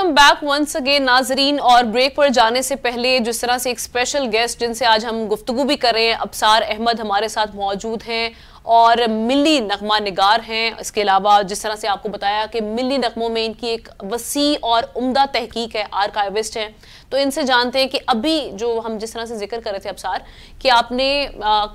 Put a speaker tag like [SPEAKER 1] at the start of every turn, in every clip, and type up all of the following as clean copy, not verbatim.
[SPEAKER 1] Welcome back once again ناظرین. اور break پر جانے سے پہلے جس طرح سے ایک اسپیشل گیسٹ جن سے آج ہم گفتگو بھی کر رہے ہیں, ابصار احمد ہمارے ساتھ موجود ہیں اور ملی نغمہ نگار ہیں. اس کے علاوہ جس طرح سے آپ کو بتایا کہ ملی نغموں میں ان کی ایک وسیع اور عمدہ تحقیق ہے, آرکائیوسٹ ہیں. تو ان سے جانتے ہیں کہ ابھی جو ہم جس طرح سے ذکر کر رہے تھے ابصار کہ آپ نے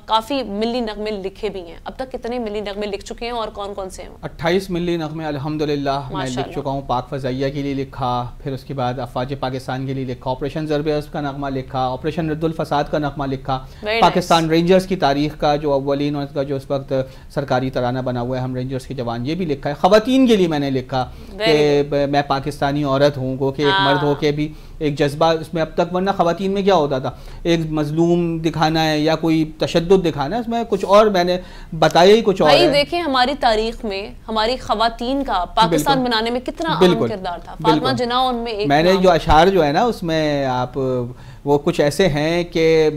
[SPEAKER 1] کافی ملی نغمے لکھے بھی ہیں, اب تک کتنے ملی نغمے لکھ چکے ہیں اور کون کون سے ہیں؟
[SPEAKER 2] 28 ملی نغمے الحمدللہ میں لکھ چکا ہوں. پاک فضائیہ کے لیے لکھا, پھر اس کے بعد افواج پاکستان کے لیے لکھا, آپریشن ضرب عصب کا نغمہ لکھا, آپریشن رد الفساد کا نغمہ لکھا, پاکستان رینجرز کی تاریخ کا جو اولین اور اس کا جو اس وقت سرکاری ترانہ بنا ہوا ہے ہم رینجرز کے جوان, یہ بھی لکھا ہے. خواتین کے لیے میں نے لکھا کہ میں پاکستانی عورت ہوں, گو کہ ایک مرد ہو کے بھی ایک جذبہ اس میں اب تک, ورنہ خواتین میں کیا ہوتا تھا ایک مظلوم دکھانا ہے یا کوئی تشدد دکھانا ہے, اس میں کچھ اور میں نے بتایا ہی کچھ اور ہے.
[SPEAKER 1] دیکھیں ہماری تاریخ میں ہماری خواتین کا پاکستان بنانے میں کتنا اہم کردار تھا. فاطمہ جناح ان میں ایک,
[SPEAKER 2] میں نے جو اشعار جو ہے نا اس میں آپ وہ کچھ ایسے ہیں کہ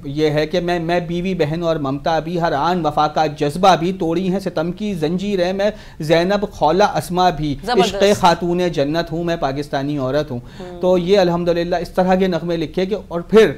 [SPEAKER 2] یہ ہے کہ میں بیوی بہن اور ممتا بھی, ہر آن وفا کا جذبہ بھی, توڑی ہیں ستم کی زنجیریں میں زینب خولا اسما بھی, عشق خاتون جنت ہوں, میں پاکستانی عورت ہوں. تو یہ الحمدللہ اس طرح کے نغمے لکھے کہ, اور پھر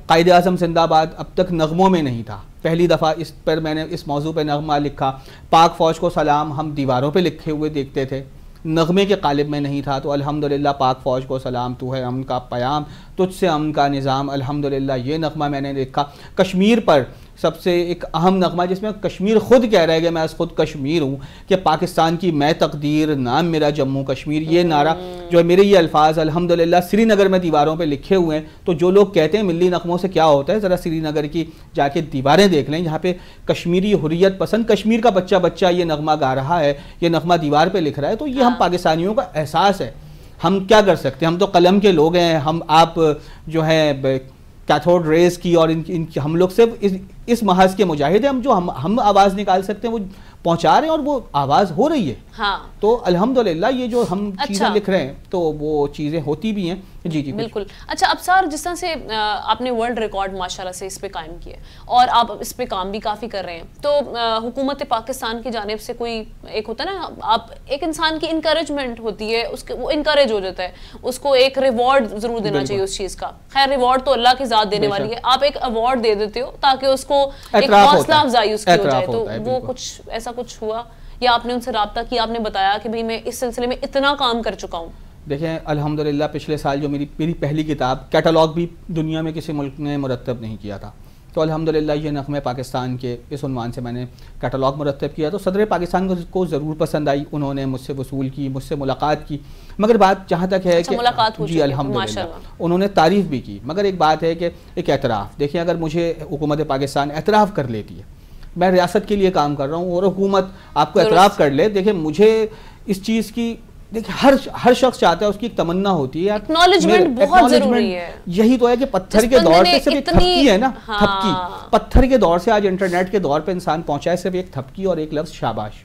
[SPEAKER 2] قائد اعظم زندہ باد اب تک نغموں میں نہیں تھا, پہلی دفعہ اس پر میں نے اس موضوع پہ نغمہ لکھا. پاک فوج کو سلام ہم دیواروں پہ لکھے ہوئے دیکھتے تھے, نغمے کے قالب میں نہیں تھا. تو الحمدللہ پاک فوج کو سلام تو ہے امن کا پیام, تجھ سے امن کا نظام, الحمدللہ یہ نغمہ میں نے لکھا. کشمیر پر سب سے ایک اہم نغمہ جس میں کشمیر خود کہہ رہا ہے کہ میں از خود کشمیر ہوں, کہ پاکستان کی میں تقدیر, نام میرا جموں کشمیر, یہ نعرہ جو ہے میرے یہ الفاظ الحمدللہ سری نگر میں دیواروں پہ لکھے ہوئے ہیں. تو جو لوگ کہتے ہیں ملی نغموں سے کیا ہوتا ہے, ذرا سری نگر کی جا کے دیواریں دیکھ لیں جہاں پہ کشمیری حریت پسند کشمیر کا بچہ یہ نغمہ گا رہا ہے, یہ نغمہ دیوار پہ لکھ رہا ہے. تو یہ ہم پاکستانیوں کا احساس ہے. ہم کیا کر سکتے ہیں, ہم تو قلم کے لوگ ہیں. ہم آپ جو ہیں کیتھوڈ ریز کی اور ہم لوگ صرف اس محاذ کے مجاہد ہیں. ہم جو ہم آواز نکال سکتے ہیں وہ پہنچا رہے ہیں, اور وہ آواز ہو رہی ہے. تو الحمدللہ یہ جو ہم چیزیں لکھ رہے ہیں تو وہ چیزیں ہوتی بھی ہیں. جی
[SPEAKER 1] بالکل. اچھا ابصار, جس طرح سے آپ نے ورلڈ ریکارڈ ماشاءاللہ سے اس پہ قائم کیا اور آپ اس پہ کام بھی کافی کر رہے ہیں, تو حکومت پاکستان کی جانب سے کوئی ایک ہوتا ہے نا, آپ ایک انسان کی انکریجمنٹ ہوتی ہے, اس کے وہ انکریج ہو جاتا ہے, اس کو ایک ریوارڈ ضرور دینا چاہیے اس چیز کا. خیر ریوارڈ تو اللہ کی ذات دینے والی ہے, آپ ایک ایوارڈ دے دیتے ہو تاکہ اس کو ایک حوصلہ افزائی اس کی ہو جائے. تو وہ کچھ ایسا کچھ ہوا یا آپ نے ان سے رابطہ کیا, آپ نے بتایا کہ بھئی میں اس سلسلے میں اتنا کام کر چکا ہوں؟
[SPEAKER 2] دیکھیں الحمدللہ پچھلے سال جو میری پہلی کتاب, کیٹالاگ بھی دنیا میں کسی ملک نے مرتب نہیں کیا تھا, تو الحمدللہ یہ نغمے پاکستان کے اس عنوان سے میں نے کیٹالاگ مرتب کیا. تو صدر پاکستان کو ضرور پسند آئی, انہوں نے مجھ سے وصول کی, مجھ سے ملاقات کی. مگر بات جہاں تک ہے کہ جی الحمدللہ انہوں نے تعریف بھی کی, مگر ایک بات ہے کہ ایک اعتراف. دیکھیں اگر مجھے حکومت پاکستان اعتراف کر لیتی ہے, میں ریاست کے لیے کام کر رہا ہوں اور حکومت آپ کو اعتراف کر لے, دیکھیں مجھے اس چیز کی, دیکھیں ہر شخص چاہتا ہے, اس کی ایک تمنا ہوتی ہے,
[SPEAKER 1] اکنالجمنٹ بہت ضروری ہے.
[SPEAKER 2] یہی تو ہے کہ پتھر کے دور سے صرف ایک تھپکی ہے نا, تھپکی. پتھر کے دور سے آج انٹرنیٹ کے دور پہ انسان پہنچا ہے صرف ایک تھپکی اور ایک لفظ شاباش.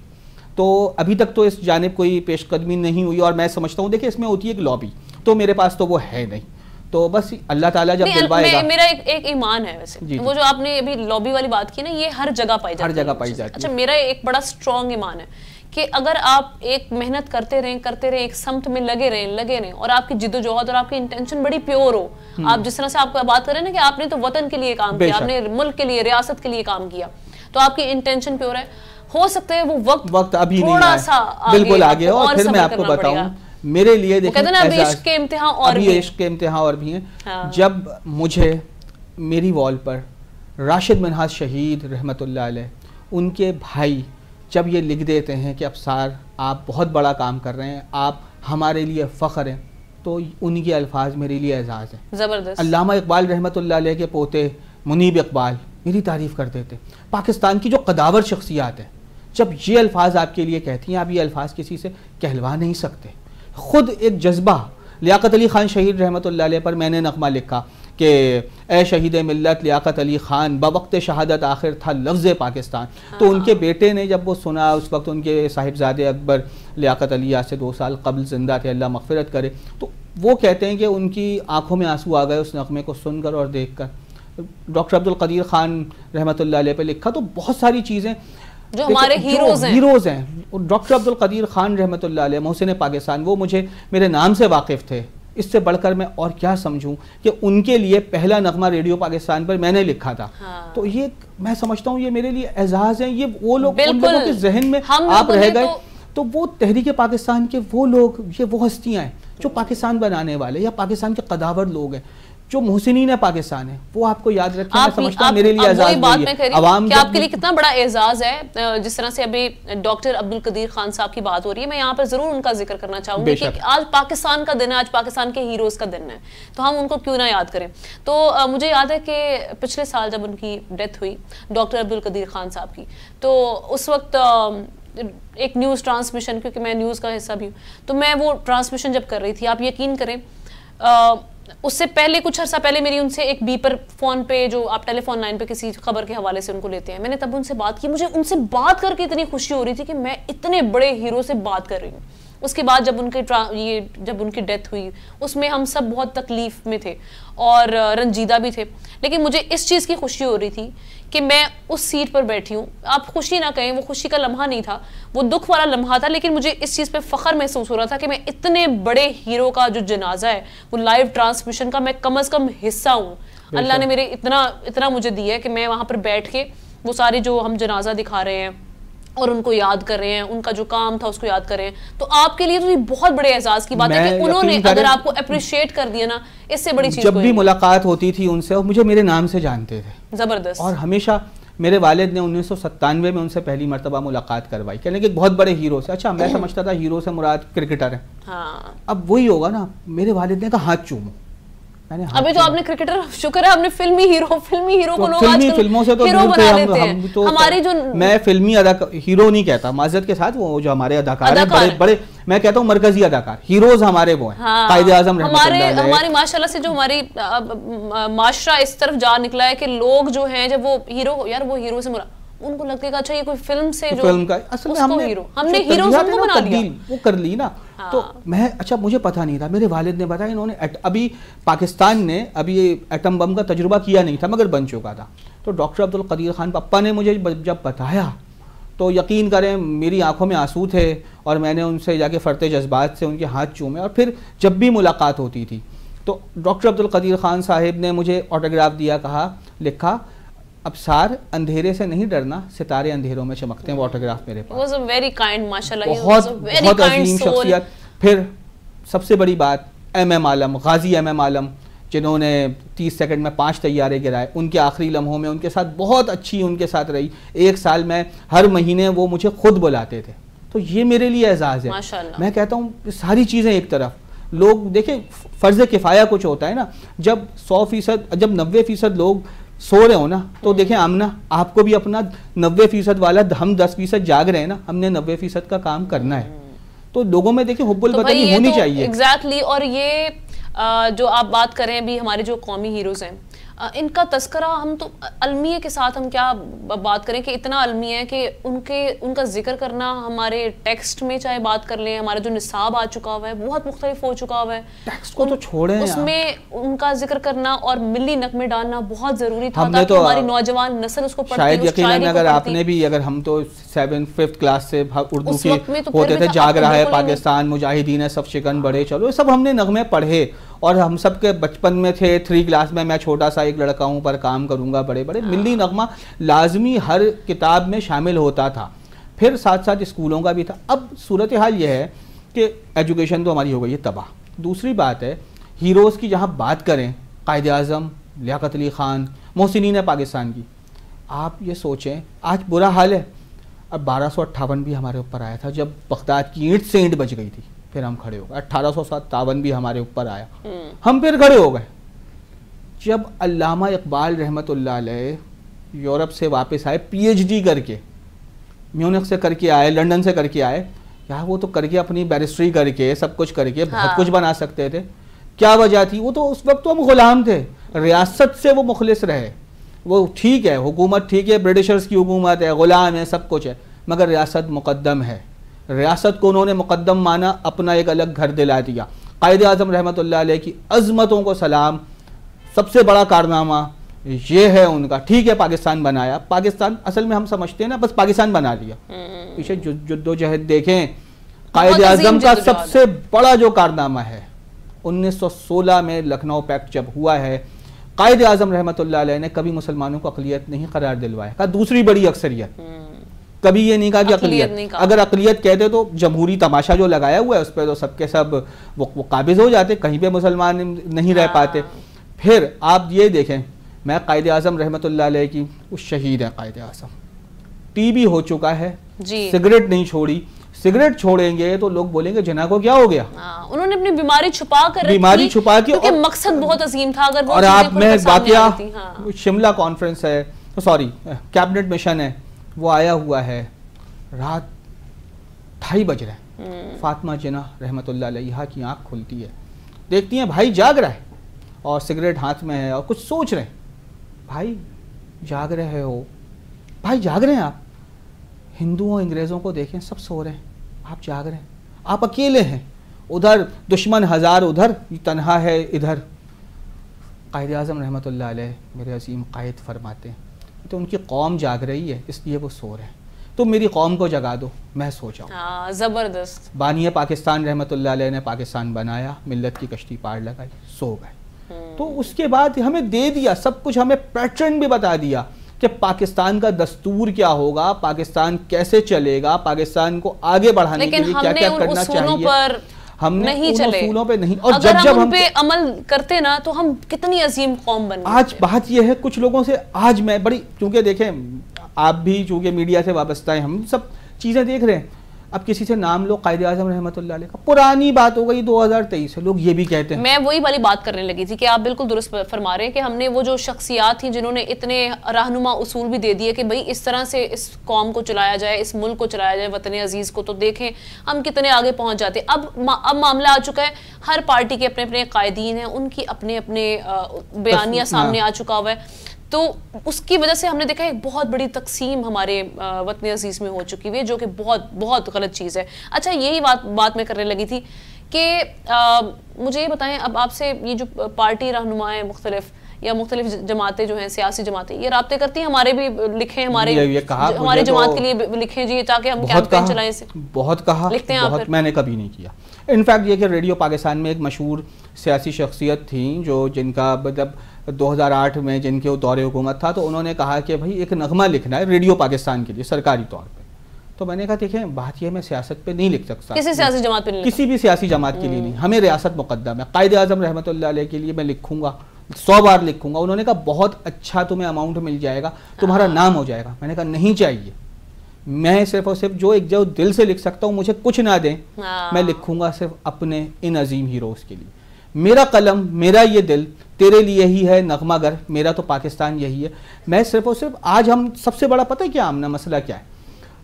[SPEAKER 2] تو ابھی تک تو اس جانب کوئی پیش قدمی نہیں ہوئی, اور میں سمجھتا ہوں دیکھیں اس میں ہوتی ہے ایک لابی, تو میرے پاس تو وہ ہے نہیں. تو بس اللہ تعالیٰ جب دلوائے گا.
[SPEAKER 1] میرا ایک ایمان ہے ویسے, وہ جو آپ نے ابھی لابی والی بات کی نا, یہ ہر جگہ پائی جاتی ہے. اچھا میرا ایک بڑا سٹرونگ ایمان ہے کہ اگر آپ ایک محنت کرتے رہیں ایک سمت میں لگے رہیں اور آپ کی جد و جہد اور آپ کی انٹینشن بڑی پیور ہو, آپ جس طرح سے آپ کو بات کر رہے ہیں نا کہ آپ نے تو وطن کے لیے کام کیا, آپ نے ملک کے لیے, ریاست کے لیے کام کیا, تو آپ کی انٹینشن پیور ہے. ہو سکتا ہے وہ وقت
[SPEAKER 2] ابھی
[SPEAKER 1] تھوڑا سا
[SPEAKER 2] بالکل آگے, اور پھر میں آپ کو بتاؤں میرے لیے دیکھیں
[SPEAKER 1] ابھی عشق کے
[SPEAKER 2] امتحان اور بھی ہیں. جب مجھے میری وال پر راشد منہاج شہید رحمت اللہ علیہ, ان کے بھائی جب یہ لکھ دیتے ہیں کہ ابصار آپ بہت بڑا کام کر رہے ہیں, آپ ہمارے لیے فخر ہیں, تو ان کے الفاظ میرے لیے اعزاز ہیں.
[SPEAKER 1] زبردست.
[SPEAKER 2] علامہ اقبال رحمت اللہ علیہ کے پوتے منیب اقبال میری تعریف کرتے تھے. پاکستان کی جو قداور شخصیات ہیں جب یہ الفاظ آپ کے لیے کہتی ہیں, آپ یہ الفاظ کسی سے کہلوا نہیں سکتے. خود ایک جذبہ, لیاقت علی خان شہید رحمت اللہ علیہ پر میں نے نغمہ لکھا کہ اے شہید ملت لیاقت علی خان بوقت شہادت آخر تھا لفظ پاکستان. تو ان کے بیٹے نے جب وہ سنا, اس وقت ان کے صاحبزادے اکبر لیاقت علی آج سے 2 سال قبل زندہ تھے, اللہ مغفرت کرے, تو وہ کہتے ہیں کہ ان کی آنکھوں میں آنسو آ گئے اس نغمے کو سن کر اور دیکھ کر. ڈاکٹر عبدالقدیر خان رحمت اللہ علیہ پہ لکھا. تو بہت ساری چیزیں
[SPEAKER 1] جو ہمارے
[SPEAKER 2] ہیروز ہیں. ڈاکٹر عبد القدیر خان رحمۃ اللہ علیہ محسن پاکستان، وہ مجھے میرے نام سے واقف تھے. اس سے بڑھ کر میں اور کیا سمجھوں کہ ان کے لیے پہلا نغمہ ریڈیو پاکستان پر میں نے لکھا تھا. تو یہ میں سمجھتا ہوں یہ میرے لیے اعزاز ہے. یہ وہ لوگ ان لوگوں کے ذہن میں آپ رہ گئے تو وہ تحریک پاکستان کے وہ لوگ، یہ وہ ہستیاں ہیں جو پاکستان بنانے والے یا پاکستان کے قداور لوگ ہیں، جو محسنین پاکستان ہیں، وہ آپ کو یاد رکھیں. میں سمجھتا ہوں میرے لیے اعزاز ہے.
[SPEAKER 1] عوام کہ آپ کے لیے کتنا بڑا اعزاز ہے. جس طرح سے ابھی ڈاکٹر عبد القدیر خان صاحب کی بات ہو رہی ہے، میں یہاں پر ضرور ان کا ذکر کرنا چاہوں گی کہ آج پاکستان کا دن ہے، آج پاکستان کے ہیروز کا دن ہے، تو ہم ان کو کیوں نہ یاد کریں. تو مجھے یاد ہے کہ پچھلے سال جب ان کی ڈیتھ ہوئی ڈاکٹر عبد القدیر خان صاحب کی، تو اس وقت ایک نیوز ٹرانسمیشن، کیونکہ میں نیوز کا حصہ بھی ہوں، تو میں وہ ٹرانسمیشن جب کر رہی تھی، آپ یقین کریں اس سے پہلے کچھ عرصہ پہلے میری ان سے ایک بیپر فون پہ، جو آپ ٹیلی فون لائن پہ کسی خبر کے حوالے سے ان کو لیتے ہیں، میں نے تب ان سے بات کی. مجھے ان سے بات کر کے اتنی خوشی ہو رہی تھی کہ میں اتنے بڑے ہیرو سے بات کر رہی ہوں. اس کے بعد جب ان کی ڈیتھ ہوئی، اس میں ہم سب بہت تکلیف میں تھے اور رنجیدہ بھی تھے، لیکن مجھے اس چیز کی خوشی ہو رہی تھی کہ میں اس سیٹ پر بیٹھی ہوں. آپ خوشی نہ کہیں، وہ خوشی کا لمحہ نہیں تھا، وہ دکھ والا لمحہ تھا، لیکن مجھے اس چیز پہ فخر محسوس ہو رہا تھا کہ میں اتنے بڑے ہیرو کا جو جنازہ ہے، وہ لائیو ٹرانسمیشن کا میں کم از کم حصہ ہوں. اللہ نے میرے اتنا مجھے دیا ہے کہ میں وہاں پر بیٹھ کے وہ سارے جو ہم جنازہ دکھا رہے ہیں اور ان کو یاد کر رہے ہیں، ان کا جو کام تھا اس کو یاد کر رہے ہیں. تو آپ کے لیے تو یہ بہت بڑے اعزاز کی بات ہے کہ انہوں نے اگر آپ کو اپریشیٹ کر دیا نا، اس سے بڑی چیز
[SPEAKER 2] جب بھی ملاقات ہوتی تھی ان سے، اور مجھے میرے نام سے جانتے تھے
[SPEAKER 1] زبردست.
[SPEAKER 2] اور ہمیشہ میرے والد نے 1997 میں ان سے پہلی مرتبہ ملاقات کروائی، کہنے کہ بہت بڑے ہیرو سے. اچھا میں سمجھتا تھا ہیرو سے مراد کرکٹر ہے. اب وہی ہوگا نا. میرے والد نے کہا ہاتھ چومو.
[SPEAKER 1] ابھی تو آپ نے کرکٹر، شکر ہے آپ نے فلمی ہیرو کو لوگ آج کل
[SPEAKER 2] فلموں سے تو
[SPEAKER 1] ہیرو بنا لیتے ہیں. ہماری جو
[SPEAKER 2] میں فلمی ہیرو نہیں کہتا، معذرت کے ساتھ، وہ جو ہمارے اداکار ہیں بڑے بڑے، میں کہتا ہوں مرکزی اداکار، ہیروز ہمارے وہ ہیں. قائد اعظم رحمۃ اللہ علیہ.
[SPEAKER 1] ہماری ماشاءاللہ سے جو ہماری معاشرہ اس طرف جا نکلا ہے کہ لوگ جو ہیں جب وہ ہیرو، یار وہ ہیرو سے مراد، ان کو لگتا ہے کہ اچھا یہ کوئی فلم سے جو
[SPEAKER 2] فلم کا اصل میں ہم نے ہیروز کو بنا دیا، وہ کر لی نا. تو میں اچھا مجھے پتہ نہیں تھا، میرے والد نے بتایا. انہوں نے ابھی پاکستان نے ابھی ایٹم بم کا تجربہ کیا نہیں تھا مگر بن چکا تھا. تو ڈاکٹر عبد القدیر خان پپا نے مجھے جب بتایا تو یقین کریں میری آنکھوں میں آنسو تھے، اور میں نے ان سے جا کے فرتے جذبات سے ان کے ہاتھ چومے. اور پھر جب بھی ملاقات ہوتی تھی تو ڈاکٹر عبد القدیر خان صاحب نے مجھے آٹوگراف دیا، کہا، لکھا، ابصار اندھیرے سے نہیں ڈرنا، ستارے اندھیروں میں چمکتے ہیں. وہ آٹوگراف میرے پاس.
[SPEAKER 1] was a very kind ماشاءاللہ،
[SPEAKER 2] بہت عظیم شخصیت. پھر سب سے بڑی بات، ایم عالم، غازی ایم عالم، جنہوں نے 30 سیکنڈ میں 5 طیارے گرائے. ان کے آخری لمحوں میں ان کے ساتھ بہت اچھی ان کے ساتھ رہی. 1 سال میں ہر مہینے وہ مجھے خود بلاتے تھے. تو یہ میرے لیے اعزاز ہے. میں کہتا ہوں ساری چیزیں ایک طرف، لوگ دیکھیں فرض کفایہ کچھ ہوتا ہے نا. جب 100%، جب 90% لوگ سو رہے ہو نا، تو دیکھیں آمنہ، آپ کو بھی اپنا 90% والا، ہم 10% جاگ رہے ہیں نا، ہم نے 90% کا کام کرنا ہے. تو لوگوں میں دیکھیں حب الوطنی ہونی چاہیے.
[SPEAKER 1] ایگزیکٹلی. اور یہ جو آپ بات کریں ابھی ہمارے جو قومی ہیروز ہیں، ان کا تذکرہ ہم تو المیہ کے ساتھ ہم کیا بات کریں کہ اتنا المیہ ہے کہ ان کا ذکر کرنا ہمارے ٹیکسٹ میں، چاہے بات کر لیں، ہمارا جو نصاب آ چکا ہوا ہے بہت مختلف ہو چکا ہوا ہے،
[SPEAKER 2] ٹیکسٹ کو تو چھوڑیں،
[SPEAKER 1] اس میں ان کا ذکر کرنا اور ملی نغمے ڈالنا بہت ضروری تھا تاکہ ہماری نوجوان نسل اس کو پڑھتی.
[SPEAKER 2] شاید یقیناً اگر آپ نے بھی، اگر ہم تو 5th کلاس سے اردو کی ہوتے تھے، جاگ رہا ہے پاکستان، مجاہدین صف شکن بڑھے چلو، یہ سب ہم نے نغمے پڑھے. اور ہم سب کے بچپن میں تھے 3 کلاس میں چھوٹا سا ایک لڑکا ہوں پر کام کروں گا، بڑے بڑے ملی نغمہ لازمی ہر کتاب میں شامل ہوتا تھا. پھر ساتھ ساتھ اسکولوں کا بھی تھا. اب صورتحال یہ ہے کہ ایجوکیشن تو ہماری ہو گئی ہے تباہ. دوسری بات ہے ہیروز کی جہاں بات کریں، قائد اعظم، لیاقت علی خان، محسنین پاکستان کی، آپ یہ سوچیں آج برا حال ہے. اب 1258 بھی ہمارے اوپر آیا تھا جب بغداد کی اینٹ سے اینٹ بچ گئی تھی، پھر ہم کھڑے ہو گئے. 1857 بھی ہمارے اوپر آیا، ہم پھر کھڑے ہو گئے. جب علامہ اقبال رحمۃ اللہ علیہ یورپ سے واپس آئے، PhD کر کے، میونخ سے کر کے آئے، لنڈن سے کر کے آئے، یہاں وہ تو کر کے اپنی بیرسٹری کر کے سب کچھ کر کے بہت کچھ بنا سکتے تھے. کیا وجہ تھی؟ وہ تو اس وقت تو ہم غلام تھے، ریاست سے وہ مخلص رہے. وہ ٹھیک ہے حکومت ٹھیک ہے، برٹشرز کی حکومت ہے، غلام ہے، سب کچھ ہے، مگر ریاست مقدم ہے. ریاست کو انہوں نے مقدم مانا، اپنا ایک الگ گھر دلا دیا. قائد اعظم رحمۃ اللہ علیہ کی عظمتوں کو سلام. سب سے بڑا کارنامہ یہ ہے ان کا. ٹھیک ہے پاکستان بنایا, پاکستان اصل میں ہم سمجھتے ہیں نا بس پاکستان بنا لیا. پیچھے جد و جہد دیکھیں, قائد اعظم کا سب سے بڑا جو کارنامہ ہے 1916 میں لکھنؤ پیکٹ جب ہوا ہے, قائد اعظم رحمۃ اللہ علیہ نے کبھی مسلمانوں کو اقلیت نہیں قرار دلوایا, کہا دوسری بڑی اکثریت, کبھی یہ نہیں کہا کہ اقلیت. اگر اقلیت کہتے تو جمہوری تماشا جو لگایا ہوا ہے اس پہ تو سب کے سب وہ قابض ہو جاتے, کہیں پہ مسلمان نہیں رہ پاتے. پھر آپ یہ دیکھیں, میں قائد اعظم رحمۃ اللہ علیہ کی وہ شہید ہیں قائد اعظم, ٹی بی ہو چکا ہے, سگریٹ نہیں چھوڑی, سگریٹ چھوڑیں گے تو لوگ بولیں گے جناح کو کیا ہو گیا.
[SPEAKER 1] انہوں نے اپنی بیماری چھپا کر رکھی,
[SPEAKER 2] بیماری چھپا کے,
[SPEAKER 1] کیونکہ مقصد بہت عظیم تھا. اگر
[SPEAKER 2] اور آپ میں واقعہ شملہ کانفرنس ہے, سوری کیبنٹ مشن ہے, وہ آیا ہوا ہے, رات 2:30 بج رہے ہیں, فاطمہ جناح رحمۃ اللہ علیہ کی آنکھ کھلتی ہے, دیکھتی ہیں بھائی جاگ رہا ہے اور سگریٹ ہاتھ میں ہے اور کچھ سوچ رہے ہیں. بھائی جاگ رہے ہو, بھائی جاگ رہے ہیں آپ, ہندوؤں انگریزوں کو دیکھیں سب سو رہے ہیں, آپ جاگ رہے ہیں, آپ اکیلے ہیں, ادھر دشمن ہزار, ادھر تنہا ہے ادھر. قائد اعظم رحمۃ اللہ علیہ میرے عظیم قائد فرماتے ہیں تو ان کی قوم جاگ رہی ہے اس لیے وہ سو رہے ہیں, تو میری قوم کو جگا دو میں سو جاؤں.
[SPEAKER 1] زبردست.
[SPEAKER 2] بانی پاکستان رحمۃ اللہ علیہ نے پاکستان بنایا, ملت کی کشتی پار لگائی, سو گئے. تو اس کے بعد ہمیں دے دیا سب کچھ, ہمیں پیٹرن بھی بتا دیا کہ پاکستان کا دستور کیا ہوگا, پاکستان کیسے چلے گا, پاکستان کو آگے بڑھانے کے لیے کیا کیا کرنا چاہیے. ہم نے ان اصولوں پہ نہیں, اور
[SPEAKER 1] جب ہم پہ عمل کرتے نا تو ہم کتنی عظیم قوم بن گئے.
[SPEAKER 2] آج بات یہ ہے کچھ لوگوں سے, آج میں بڑی, کیونکہ دیکھیں آپ بھی چونکہ میڈیا سے وابستہ ہیں, ہم سب چیزیں دیکھ رہے ہیں. اب کسی سے نام لو قائد اعظم رحمۃ اللہ علیہ کا, پرانی بات ہو گئی 2023 سے, لوگ یہ بھی کہتے ہیں.
[SPEAKER 1] میں وہی والی بات کرنے لگی تھی کہ آپ بالکل درست فرما رہے ہیں کہ ہم نے وہ جو شخصیات تھیں جنہوں نے اتنے رہنما اصول بھی دے دیے کہ بھئی اس طرح سے اس قوم کو چلایا جائے, اس ملک کو چلایا جائے, وطن عزیز کو, تو دیکھیں ہم کتنے آگے پہنچ جاتے. اب معاملہ آ چکا ہے, ہر پارٹی کے اپنے اپنے قائدین ہیں, ان کی اپنے اپنے بیانیہ سامنے آ چکا ہوا ہے. تو اس کی وجہ سے ہم نے دیکھا ایک بہت بڑی تقسیم ہمارے وطن عزیز میں ہو چکی ہوئی ہے, جو کہ بہت بہت غلط چیز ہے. اچھا یہی بات میں کرنے لگی تھی کہ مجھے یہ بتائیں, اب آپ سے یہ جو پارٹی رہنمائیں مختلف یا مختلف جماعتیں جو ہیں, سیاسی جماعتیں, یہ رابطے کرتی ہیں, ہمارے بھی لکھیں, ہمارے جماعت کے لیے لکھیں جی تاکہ ہم کیمپین چلائیں.
[SPEAKER 2] بہت کہا,
[SPEAKER 1] لکھتے ہیں
[SPEAKER 2] بہت, میں نے کبھی نہیں کیا. انفیکٹ یہ کہ ریڈیو پاکستان میں ایک مشہور سیاسی شخصیت تھیں جو جن کا مطلب 2008 میں جن کے دور حکومت تھا, تو انہوں نے کہا کہ بھائی ایک نغمہ لکھنا ہے ریڈیو پاکستان کے لیے سرکاری طور پہ. تو میں نے کہا دیکھیں بات یہ میں سیاست پہ نہیں لکھ سکتا,
[SPEAKER 1] کسی سیاسی جماعت پہ نہیں,
[SPEAKER 2] کسی بھی سیاسی جماعت کے لیے نہیں, ہمیں ریاست مقدم ہے. قائد اعظم رحمۃ اللہ علیہ کے لیے میں لکھوں گا, 100 بار لکھوں گا. انہوں نے کہا بہت اچھا تمہیں اماؤنٹ مل جائے گا, تمہارا نام ہو جائے گا. میں نے کہا نہیں چاہیے, میں صرف اور صرف جو دل سے لکھ سکتا ہوں, مجھے کچھ نہ دیں, میں لکھوں گا صرف اپنے ان عظیم ہیروز کے لیے. میرا قلم, میرا یہ دل تیرے لیے ہی ہے نغمہ گر, میرا تو پاکستان یہی ہے. میں صرف اور صرف, آج ہم سب سے بڑا پتہ ہے کیا ہم نے مسئلہ کیا ہے,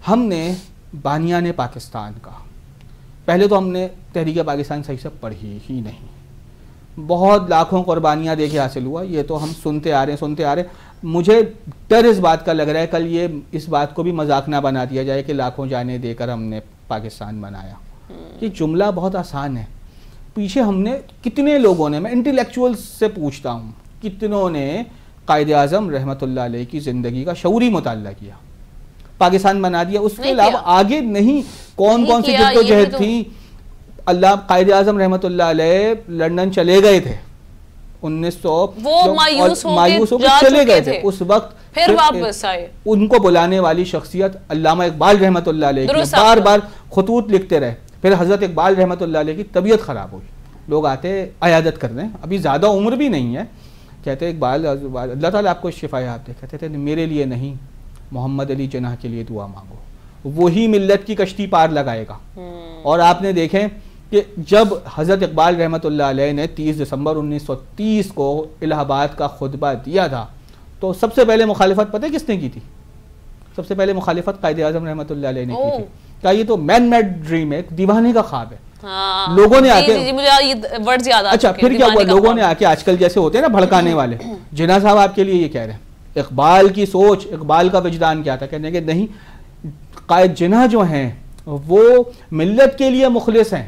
[SPEAKER 2] ہم نے بانیان پاکستان کا, پہلے تو ہم نے تحریک پاکستان صحیح سے پڑھی ہی نہیں, بہت لاکھوں قربانیاں دے کے حاصل ہوا, یہ تو ہم سنتے آ رہے ہیں. مجھے ڈر اس بات کا لگ رہا ہے کل یہ اس بات کو بھی مذاق نہ بنا دیا جائے کہ لاکھوں جانیں دے کر ہم نے پاکستان بنایا. یہ جملہ بہت آسان ہے, پیچھے ہم نے کتنے لوگوں نے, میں انٹلیکچوئل سے پوچھتا ہوں, کتنوں نے قائد اعظم رحمۃ اللہ علیہ کی زندگی کا شعوری مطالعہ کیا, پاکستان بنا دیا. اس کے علاوہ آگے نہیں کون سی جد و جہد تھی. اللہ قائد اعظم رحمۃ اللہ علیہ لندن چلے گئے تھے 1900, مایوس ہو کے چلے گئے تھے. اس وقت
[SPEAKER 1] پھر واپس آئے,
[SPEAKER 2] ان کو بلانے والی شخصیت علامہ اقبال رحمۃ اللہ علیہ کی, بار بار خطوط لکھتے رہے. پھر حضرت اقبال رحمۃ اللہ علیہ کی طبیعت خراب ہوئی, لوگ آتے عیادت کرنے, ابھی زیادہ عمر بھی نہیں ہے, کہتے اقبال اللہ تعالیٰ آپ کو شفا یاب دے. کہتے تھے میرے لیے نہیں, محمد علی جناح کے لیے دعا مانگو, وہی ملت کی کشتی پار لگائے گا. اور آپ نے دیکھیں کہ جب حضرت اقبال رحمۃ اللہ علیہ نے 30 دسمبر 1930 کو الہ آباد کا خطبہ دیا تھا, تو سب سے پہلے مخالفت پتہ کس نے کی تھی؟ سب سے پہلے مخالفت قائد اعظم رحمۃ اللہ علیہ نے کی تھی. کہا یہ تو مین میڈ ڈریم ہے, دیوانے کا خواب ہے. لوگوں نے آ کے, اچھا پھر کیا ہوا, لوگوں نے آ کے آج کل جیسے ہوتے ہیں نا بھڑکانے والے, جناح صاحب آپ کے لیے یہ کہہ رہے ہیں, اقبال کی سوچ, اقبال کا وجدان کیا تھا, کہنے کہ نہیں, قائد جناح جو ہیں وہ ملت کے لیے مخلص ہیں,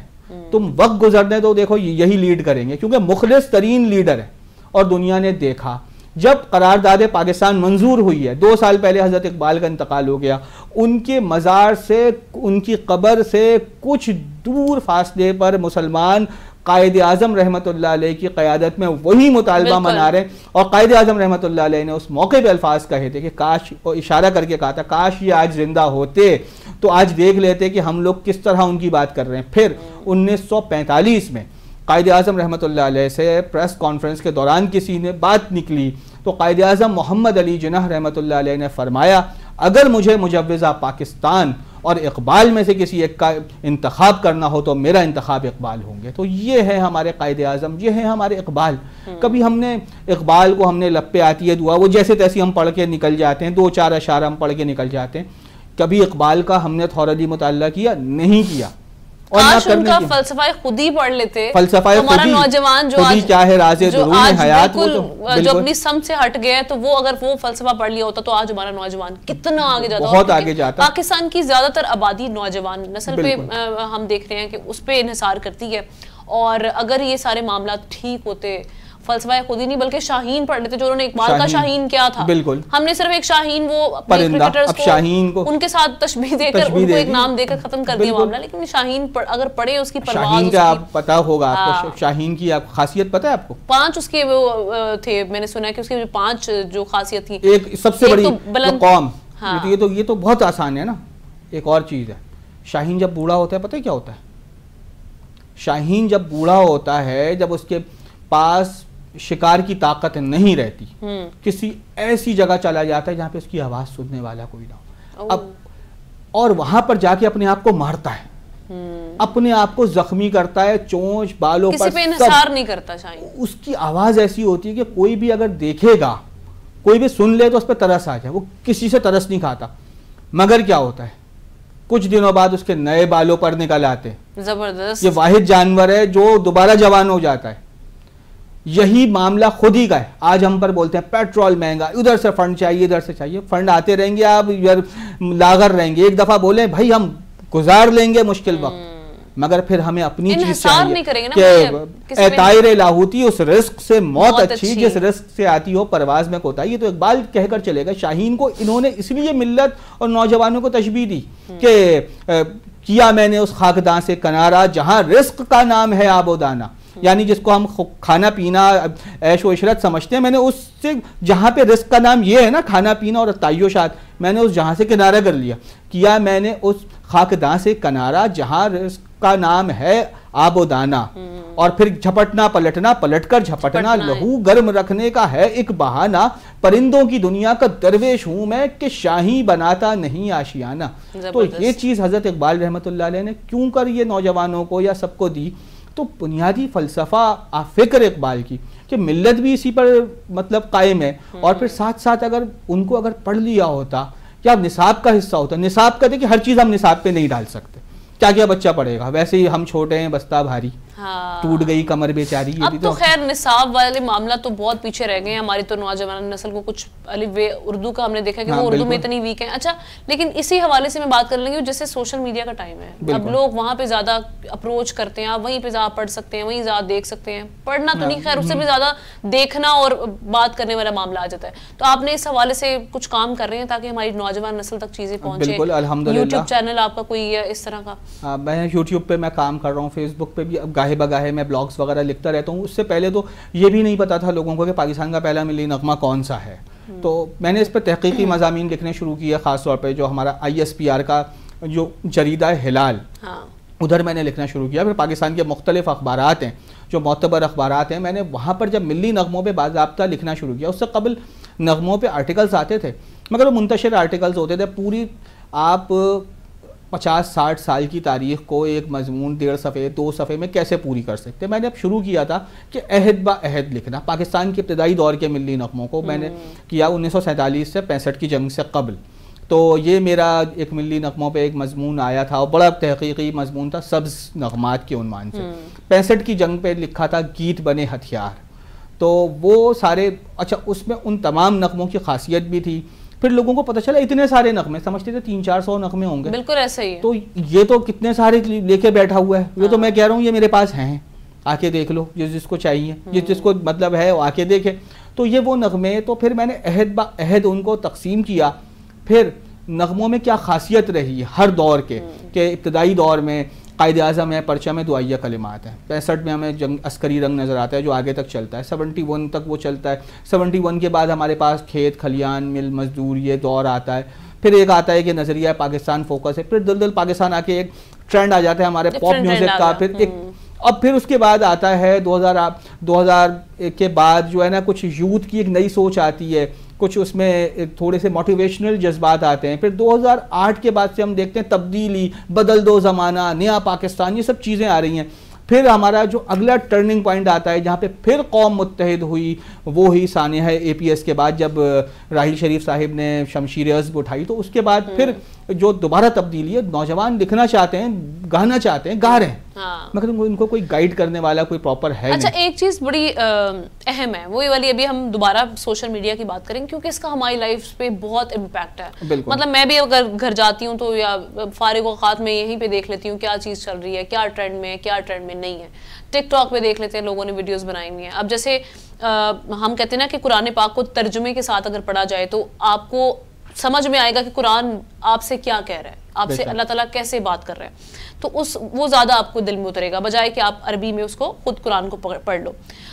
[SPEAKER 2] تم وقت گزرنے تو دیکھو یہی لیڈ کریں گے, کیونکہ مخلص ترین لیڈر ہے. اور دنیا نے دیکھا جب قرارداد پاکستان منظور ہوئی ہے، 2 سال پہلے حضرت اقبال کا انتقال ہو گیا، ان کے مزار سے، ان کی قبر سے کچھ دور فاصلے پر مسلمان قائد اعظم رحمۃ اللہ علیہ کی قیادت میں وہی مطالبہ منا رہے ہیں، اور قائد اعظم رحمۃ اللہ علیہ نے اس موقع پہ الفاظ کہے تھے کہ کاش، اور اشارہ کر کے کہا تھا کاش یہ آج زندہ ہوتے تو آج دیکھ لیتے کہ ہم لوگ کس طرح ان کی بات کر رہے ہیں۔ پھر 1945 میں قائد اعظم رحمۃ اللہ علیہ سے پریس کانفرنس کے دوران کسی نے بات نکلی تو قائد اعظم محمد علی جناح رحمۃ اللہ علیہ نے فرمایا اگر مجھے مجوزہ پاکستان اور اقبال میں سے کسی ایک کا انتخاب کرنا ہو تو میرا انتخاب اقبال ہوں گے۔ تو یہ ہے ہمارے قائد اعظم، یہ ہے ہمارے اقبال۔ کبھی ہم نے اقبال کو ہم نے لب پہ آتی ہے دعا، وہ جیسے تیسے ہم پڑھ کے نکل جاتے ہیں، 2-4 اشعار ہم پڑھ کے نکل جاتے ہیں۔ کبھی اقبال کا ہم نے تھورلی مطالعہ کیا نہیں کیا، اور
[SPEAKER 1] کاش ان کا فلسفہ خود ہی پڑھ لیتے،
[SPEAKER 2] فلسفہ
[SPEAKER 1] ہمارا نوجوان جو
[SPEAKER 2] خودی کیا ہے راز درون حیات،
[SPEAKER 1] جو اپنی سمت سے ہٹ گیا ہے، تو وہ اگر وہ فلسفہ پڑھ لیا ہوتا تو آج ہمارا نوجوان کتنا آگے جاتا،
[SPEAKER 2] بہت آگے جاتا۔
[SPEAKER 1] پاکستان کی زیادہ تر آبادی نوجوان نسل پہ ہم دیکھ رہے ہیں کہ اس پہ انحصار کرتی ہے، اور اگر یہ سارے معاملات ٹھیک ہوتے، فلسفہ خود ہی نہیں بلکہ شاہین پڑھ لیتے، جو انہوں نے اقبال کا شاہین کیا تھا،
[SPEAKER 2] بالکل
[SPEAKER 1] ہم نے صرف ایک شاہین وہ کرکٹرز کو ان کے ساتھ تشبیہ دے کر ان کو ایک نام دے کر ختم کر دیا معاملہ، لیکن شاہین اگر پڑھے اس کی پرواز،
[SPEAKER 2] شاہین کا آپ پتا ہوگا آپ کو، شاہین کی خاصیت پتہ ہے آپ کو؟
[SPEAKER 1] 5 اس کے وہ تھے، میں نے سنا ہے کہ اس کے 5 جو خاصیت تھی،
[SPEAKER 2] ایک سب سے بڑی قوم، یہ تو بہت آسان ہے نا۔ ایک اور چیز ہے، شاہین جب بوڑھا ہوتا ہے پتہ ہے کیا ہوتا ہے؟ شاہین جب بوڑھا ہوتا ہے، جب اس کے پاس شکار کی طاقت نہیں رہتی، کسی ایسی جگہ چلا جاتا ہے جہاں پہ اس کی آواز سننے والا کوئی نہ ہو، اب اور وہاں پر جا کے اپنے آپ کو مارتا ہے، اپنے آپ کو زخمی کرتا ہے، چونچ بالوں پر
[SPEAKER 1] کسی پہ انحصار نہیں کرتا شاہین۔
[SPEAKER 2] اس کی آواز ایسی ہوتی ہے کہ کوئی بھی اگر دیکھے گا، کوئی بھی سن لے تو اس پہ ترس آ جائے، وہ کسی سے ترس نہیں کھاتا۔ مگر کیا ہوتا ہے، کچھ دنوں بعد اس کے نئے بالوں پر نکل آتے،
[SPEAKER 1] زبردست۔
[SPEAKER 2] یہ واحد جانور ہے جو دوبارہ جوان ہو جاتا ہے۔ یہی معاملہ خود ہی کا ہے۔ آج ہم پر بولتے ہیں پیٹرول مہنگا، ادھر سے فنڈ چاہیے، ادھر سے چاہیے، فنڈ آتے رہیں گے، آپ لاغر رہیں گے۔ ایک دفعہ بولیں بھائی ہم گزار لیں گے مشکل وقت، مگر پھر ہمیں اپنی چیز چاہیے کہ اے طائر لاہوتی، اس رزق سے موت اچھی جس رزق سے آتی ہو پرواز میں کوتاہی۔ یہ تو اقبال کہہ کر چلے گا۔ شاہین کو انہوں نے اس لیے ملت اور نوجوانوں کو تشبیہ دی کہ کیا میں نے اس خاکداں سے کنارہ جہاں رزق کا نام ہے آب و دانہ، یعنی جس کو ہم کھانا پینا عیش و عشرت سمجھتے ہیں، میں نے اس سے جہاں پہ رزق کا نام یہ ہے نا کھانا پینا اور تعیشات، میں نے اس جہاں سے کنارہ کر لیا۔ کیا میں نے اس خاکداں سے کنارہ جہاں رزق کا نام ہے آب و دانہ، اور پھر جھپٹنا پلٹنا، پلٹ کر جھپٹنا، لہو گرم رکھنے کا ہے ایک بہانہ، پرندوں کی دنیا کا درویش ہوں میں کہ شاہی بناتا نہیں آشیانہ۔ تو یہ چیز حضرت اقبال رحمۃ اللہ علیہ نے کیوں کر یہ نوجوانوں کو یا سب کو دی؟ تو بنیادی فلسفہ فکر اقبال کی کہ ملت بھی اسی پر مطلب قائم ہے، اور پھر ساتھ ساتھ اگر ان کو اگر پڑھ لیا ہوتا یا نصاب کا حصہ ہوتا، نصاب کہتے کہ ہر چیز ہم نصاب پہ نہیں ڈال سکتے، کیا کیا بچہ پڑھے گا، ویسے ہی ہم چھوٹے ہیں بستہ بھاری، ٹوٹ گئی کمر بیچاری۔
[SPEAKER 1] اب تو خیر نصاب والے معاملہ تو بہت پیچھے رہ گئے ہیں، ہماری تو نوجوان نسل کو کچھ الف ب اردو کا ہم نے دیکھا کہ وہ اردو میں اتنی ویک ہیں۔ اچھا، لیکن اسی حوالے سے میں بات کر لیں گے، جیسے سوشل میڈیا کا ٹائم ہے، اب لوگ وہاں پہ زیادہ اپروچ کرتے ہیں، آپ وہیں پہ زیادہ پڑھ سکتے ہیں، وہیں زیادہ دیکھ سکتے ہیں، پڑھنا تو نہیں، خیر اس سے بھی زیادہ دیکھنا اور بات کرنے والا معاملہ آ جاتا ہے۔ تو آپ نے اس حوالے سے کچھ کام کر رہے ہیں تاکہ ہماری نوجوان نسل تک چیزیں پہنچیں؟
[SPEAKER 2] بالکل، الحمدللہ۔
[SPEAKER 1] یوٹیوب چینل آپ کا کوئی ہے اس طرح کا؟
[SPEAKER 2] میں یوٹیوب پہ میں کام کر رہا ہوں، فیس بک پہ بھی اب گاہے بگاہے میں بلاگس وغیرہ لکھتا رہتا ہوں۔ اس سے پہلے تو یہ بھی نہیں پتا تھا لوگوں کو کہ پاکستان کا پہلا ملی نغمہ کون سا ہے، تو میں نے اس پہ تحقیقی مضامین لکھنے شروع کیے، خاص طور پہ جو ہمارا ISPR کا جو جریدہ ہے ہلال، ادھر میں نے لکھنا شروع کیا۔ پھر پاکستان کے مختلف اخبارات ہیں جو معتبر اخبارات ہیں، میں نے وہاں پر جب ملی نغموں پہ باضابطہ لکھنا شروع کیا۔ اس سے قبل نغموں پہ آرٹیکلز آتے تھے، مگر وہ منتشر آرٹیکلز ہوتے تھے، پوری آپ 50-60 سال کی تاریخ کو ایک مضمون 1.5 صفحے 2 صفحے میں کیسے پوری کر سکتے؟ میں نے اب شروع کیا تھا کہ عہد با عہد لکھنا، پاکستان کے ابتدائی دور کے ملی نغموں کو میں نے کیا 1947 سے 65 کی جنگ سے قبل۔ تو یہ میرا ایک ملی نغموں پہ ایک مضمون آیا تھا، اور بڑا تحقیقی مضمون تھا، سبز نغمات کے عنوان سے۔ 65 کی جنگ پہ لکھا تھا گیت بنے ہتھیار، تو وہ سارے اچھا اس میں ان تمام نغموں کی خاصیت بھی تھی۔ پھر لوگوں کو پتہ چلا اتنے سارے نغمے، سمجھتے تھے 300-400 نغمے ہوں گے،
[SPEAKER 1] بالکل ایسا ہی ہے،
[SPEAKER 2] تو یہ تو کتنے سارے لے کے بیٹھا ہوا ہے۔ یہ تو میں کہہ رہا ہوں یہ میرے پاس ہیں، آ کے دیکھ لو، جس کو چاہیے، جس کو مطلب ہے وہ آ کے دیکھے۔ تو یہ وہ نغمے، تو پھر میں نے عہد با عہد ان کو تقسیم کیا. پھر نغموں میں کیا خاصیت رہی ہر دور کے، کہ ابتدائی دور میں قائد اعظم ہے، پرچم دعائیہ کلمات ہیں. 65 میں ہمیں جنگ عسکری رنگ نظر آتا ہے جو آگے تک چلتا ہے، 71 تک وہ چلتا ہے. 71 کے بعد ہمارے پاس کھیت کھلیان مل مزدور یہ دور آتا ہے. پھر ایک آتا ہے کہ نظریہ پاکستان فوکس ہے. پھر دل دل پاکستان آ کے ایک ٹرینڈ آ جاتا ہے ہمارے پاپ میوزک کا. پھر ایک اب پھر اس کے بعد آتا ہے 2000 کے بعد جو ہے نا کچھ یوتھ کی ایک نئی سوچ آتی ہے، کچھ اس میں تھوڑے سے موٹیویشنل جذبات آتے ہیں. پھر 2008 کے بعد سے ہم دیکھتے ہیں تبدیلی، بدل دو زمانہ، نیا پاکستان، یہ سب چیزیں آ رہی ہیں. پھر ہمارا جو اگلا ٹرننگ پوائنٹ آتا ہے جہاں پہ پھر قوم متحد ہوئی، وہ ہی سانحہ اے پی ایس کے بعد جب راحیل شریف صاحب نے شمشیر عزم اٹھائی. تو اس کے بعد پھر جو دوبارہ تبدیلی ہے، نوجوان لکھنا چاہتے ہیں، گانا چاہتے ہیں، گا رہے ہیں، مگر ان کو کوئی گائیڈ کرنے والا کوئی پراپر ہے.
[SPEAKER 1] اچھا ایک چیز بڑی اہم ہے، وہی والی ابھی ہم دوبارہ سوشل میڈیا کی بات کریں کیونکہ اس کا ہماری لائف پہ بہت امپیکٹ ہے. مطلب میں بھی اگر گھر جاتی ہوں تو یا فارغ اوقات میں یہیں پہ دیکھ لیتی ہوں کیا چیز چل رہی ہے، کیا ٹرینڈ میں ہے، کیا ٹرینڈ میں نہیں ہے. ٹک ٹاک پہ دیکھ لیتے ہیں لوگوں نے ویڈیوز بنائی ہوئی ہیں. اب جیسے ہم کہتے ہیں نا کہ قرآن پاک کو ترجمے کے ساتھ اگر پڑھا جائے تو آپ کو سمجھ میں آئے گا کہ قرآن آپ سے کیا کہہ رہا ہے، آپ سے اللہ تعالیٰ کیسے بات کر رہے ہیں. تو وہ زیادہ آپ کو دل میں اترے گا بجائے کہ آپ عربی میں اس کو خود قرآن کو پڑھ لو.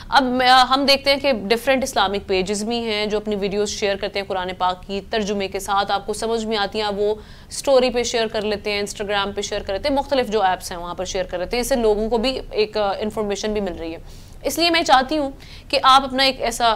[SPEAKER 1] اب ہم دیکھتے ہیں کہ ڈیفرنٹ اسلامک پیجز بھی ہیں جو اپنی ویڈیوز شیئر کرتے ہیں قرآن پاک کی ترجمے کے ساتھ، آپ کو سمجھ میں آتی ہیں، وہ سٹوری پہ شیئر کر لیتے ہیں، انسٹاگرام پہ شیئر کر لیتے ہیں، مختلف جو ایپس ہیں وہاں پر شیئر کر لیتے ہیں. اس سے لوگوں کو بھی ایک انفارمیشن بھی مل رہی ہے. اس لیے میں چاہتی ہوں کہ آپ اپنا ایک ایسا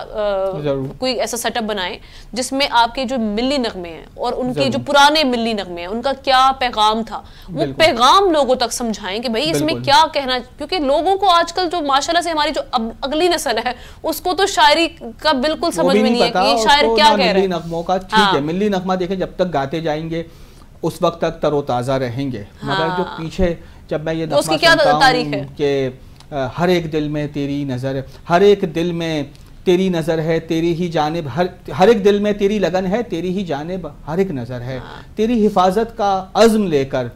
[SPEAKER 1] کوئی ایسا سیٹ اپ بنائیں جس میں آپ کے جو ملی نغمے ہیں اور ان کے جو پرانے ملی نغمے ہیں ان کا کیا پیغام تھا، وہ پیغام لوگوں تک سمجھائیں کہ بھائی اس میں کیا کہنا. کیونکہ لوگوں کو آج کل جو ماشاءاللہ سے ہماری جو اگلی نسل ہے اس کو تو شاعری کا بالکل سمجھ میں نہیں ہے کہ یہ شاعر کیا کہہ رہے ہیں.
[SPEAKER 2] ملی نغموں کا ٹھیک ہے، ملی نغمہ دیکھیں جب تک گاتے جائیں گے اس وقت تک تر و تازہ رہیں گے. مگر جو پیچھے جب میں یہ نغمہ سنتا ہوں کہ ہر ایک دل میں تیری نظر، ہر ایک دل میں تیری نظر ہے تیری ہی جانب، ہر ایک دل میں تیری لگن ہے تیری ہی جانب، ہر ایک نظر ہے تیری حفاظت کا عزم لے کر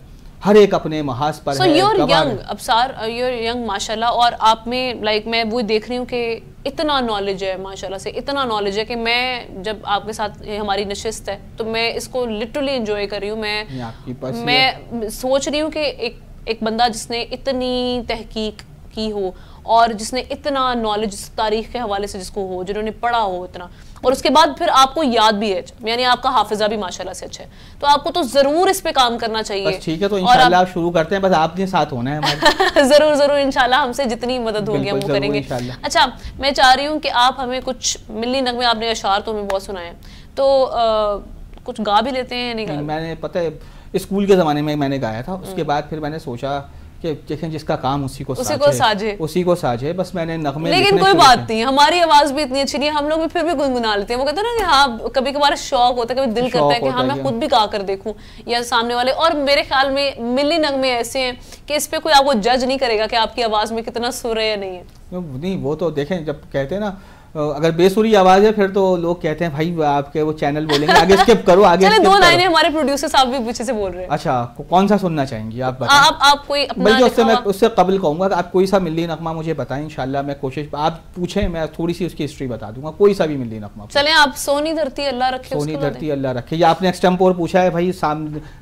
[SPEAKER 2] ہر ایک اپنے محاذ پر ہے.
[SPEAKER 1] So you're young Absar, you're young ماشاءاللہ، اور آپ میں لائک میں وہ دیکھ رہی ہوں کہ اتنا نالج ہے ماشاءاللہ سے، اتنا نالج ہے کہ میں جب آپ کے ساتھ ہماری نشست ہے تو میں اس کو لٹرلی انجوائے کر رہی ہوں. میں سوچ رہی ہوں کہ ایک بندہ جس نے اتنی تحقیق کی ہو اور جس نے اتنا نالج تاریخ کے حوالے سے جس کو ہو، جنہوں نے پڑھا ہو اتنا، اور اس کے بعد پھر آپ کو یاد بھی ہے، یعنی آپ کا حافظہ بھی ماشاءاللہ سے اچھا ہے، تو آپ کو تو ضرور اس پہ کام کرنا چاہیے.
[SPEAKER 2] بس ٹھیک ہے، تو انشاءاللہ آپ شروع کرتے ہیں، بس آپ نے ساتھ ہونا ہے ہمارے.
[SPEAKER 1] ضرور ضرور انشاءاللہ ہم سے جتنی مدد ہوگی ہم وہ کریں گے. اچھا میں چاہ رہی ہوں کہ آپ ہمیں کچھ ملی نغمے، آپ نے اشعار تو ہمیں بہت سنائے ہیں، تو کچھ گا بھی لیتے ہیں. نہیں
[SPEAKER 2] میں نے پتہ ہے اسکول کے زمانے میں نے گایا تھا، اس کے بعد پھر میں نے سوچا کہ دیکھیں جس کا کام اسی کو ساجے، بس میں نے نغمے.
[SPEAKER 1] لیکن کوئی بات نہیں، ہماری آواز بھی اتنی اچھی نہیں ہے، ہم لوگ بھی پھر بھی گنگنا لیتے ہیں. وہ کہتے ہیں نا کہ ہاں کبھی کبھار شوق ہوتا ہے، کبھی دل کرتا ہے کہ ہاں میں خود بھی گا کر دیکھوں یا سامنے والے. اور میرے خیال میں ملی نغمے ایسے ہیں کہ اس پہ کوئی آپ کو جج نہیں کرے گا کہ آپ کی آواز میں کتنا سر ہے یا نہیں ہے.
[SPEAKER 2] نہیں وہ تو دیکھیں جب کہتے ہیں نا اگر بے سری آواز ہے پھر تو لوگ کہتے ہیں بھائی آپ کے وہ چینل بولیں گے آگے اسکپ کرو آگے.
[SPEAKER 1] چلیں 2 لائنیں ہمارے پروڈیوسر صاحب بھی پیچھے سے بول رہے ہیں.
[SPEAKER 2] اچھا کون سا سننا چاہیں گی آپ بتائیں؟
[SPEAKER 1] آپ کوئی اپنا،
[SPEAKER 2] بلکہ میں اس سے قبل کہوں گا کہ آپ کوئی سا ملی نغمہ مجھے بتائیں، انشاءاللہ میں کوشش، آپ پوچھیں میں تھوڑی سی اس کی ہسٹری بتا دوں گا، کوئی سا بھی ملی نغمہ.
[SPEAKER 1] چلیں آپ سونی دھرتی اللہ رکھے.
[SPEAKER 2] سونی دھرتی اللہ رکھے، یہ آپ نے ایکسٹمپور پوچھا ہے بھائی،